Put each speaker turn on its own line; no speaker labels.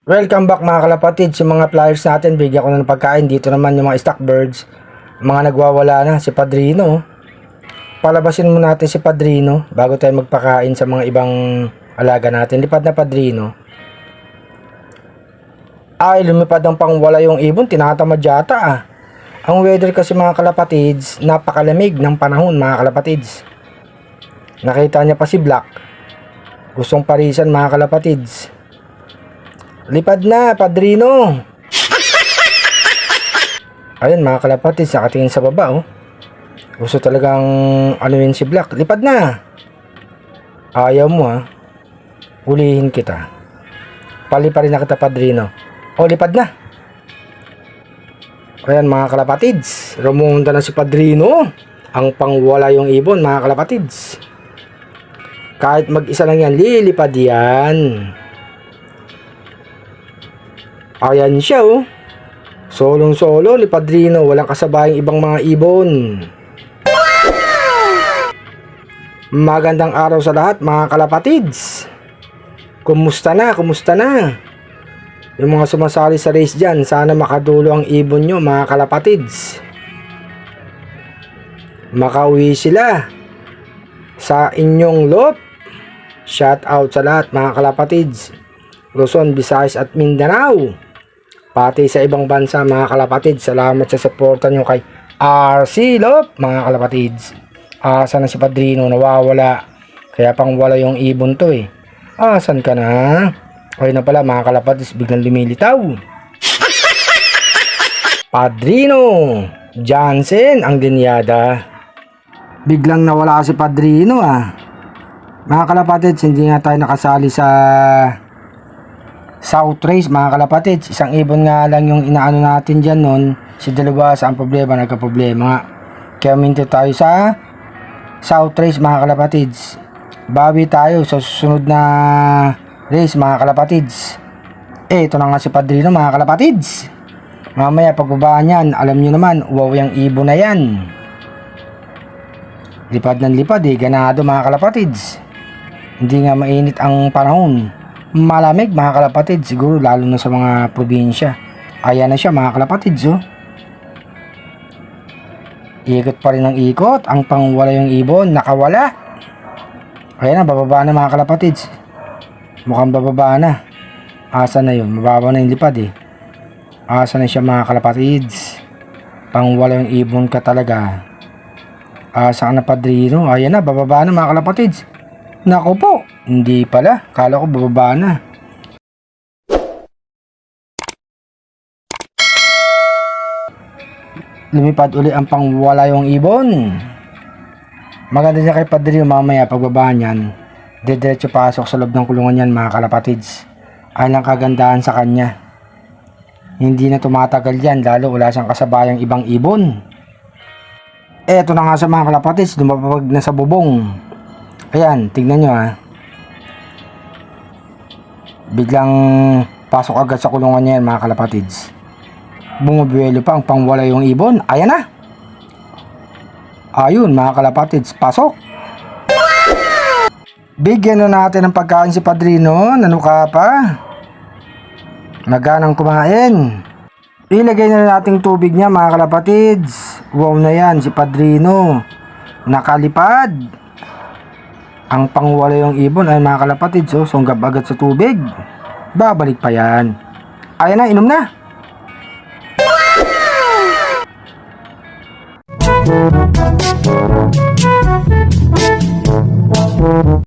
Welcome back mga kalapatid. Sa mga flyers natin, bigyan ko na ng pagkain. Dito naman yung mga stock birds, mga nagwawala na. Si Padrino, palabasin mo natin si Padrino bago tayo magpakain sa mga ibang alaga natin. Lipad na Padrino. Ay, lumipad ang pangwala yung ibon. Tinatamad yata ah. Ang weather kasi mga kalapatids, napakalamig ng panahon mga kalapatids. Nakita niya pa si Black. Gustong parisan mga kalapatids. Lipad na, Padrino. Ayun mga kalapatids, nakatingin sa baba oh. Gusto talagang anuin si Black. Lipad na. Ayaw mo ha. Hulihin kita. Pali pa rin na kita, Padrino. Oh, lipad na. Ayan mga kalapatids, rumunta na si Padrino. Ang pangwala yung ibon mga kalapatids. Kahit mag-isa lang yan, lilipad yan. Ayan siya oh. Solong solo ni Padrino, walang kasabayang ibang mga ibon. Magandang araw sa lahat mga kalapatids. Kumusta na? Kumusta na? Yung mga sumasali sa race dyan, sana makadulo ang ibon nyo mga kalapatids. Makauwi sila sa inyong lot. Shout out sa lahat mga kalapatids, Luzon, Visayas at Mindanao. Pati sa ibang bansa mga kalapatids, salamat sa suporta nyo kay RC Lop mga kalapatids. Asan na si Padrino? Nawawala. Kaya pang wala yung ibon to eh. Asan ka na? Ayun na pala mga kalapatids, biglang lumilitaw. Padrino Johnson ang linyada. Biglang nawala si Padrino ah. Mga kalapatids, hindi nga tayo nakasali sa South Race mga kalapatids. Isang ibon nga lang yung inaano natin dyan nun. Si dalawa sa ang problema, nagka-problema nga. Kaya minto tayo sa South Race mga kalapatids. Bawi tayo sa susunod na race mga kalapatids. Ito na nga si Padrino mga kalapatids. Mamaya pagbabaan yan, alam nyo naman, wow yung ibon na yan. Lipad ng lipad eh, ganado mga kalapatids. Hindi nga mainit ang panahon. Malamig mga kalapatids, siguro lalo na sa mga probinsya. Ayan na siya mga kalapatids oh. Ikot pa rin ang ikot. Ang pangwala yung ibon, nakawala. Ayan na, bababa na mga kalapatids. Mukhang bababa na. Asa na yun, mababa na yung lipad eh. Asa na siya mga kalapatids. Pangwala yung ibon ka talaga. Asa ka na Padrino. Ayan na, bababa na mga kalapatids. Naku po, hindi pala. Kala ko bababa na. Lumipad uli ang pangwala yung ibon. Maganda niya kay Padrino mamaya pagbaba niyan. Diretso pasok sa loob ng kulungan niyan mga kalapatids. Ay lang kagandahan sa kanya. Hindi na tumatagal yan, lalo wala siyang kasabayang ibang ibon. Eto na nga sa mga kalapatids, lumapag na sa bubong. Ayan, tignan nyo ha. Biglang pasok agad sa kulungan niya yan mga kalapatids. Bumubuelo pa ang pangwala yung ibon. Ayan na. Ayun mga kalapatids, pasok. Bigyan na natin ng pagkain si Padrino. Nanuka pa. Naganang kumain. Ilagay na natin tubig niya mga kalapatids. Wow na yan si Padrino. Nakalipad. Ang pangwala yung ibon ay mga kalapatids oh, sunggab agad sa tubig. Babalik pa yan. Ayan na, inom na.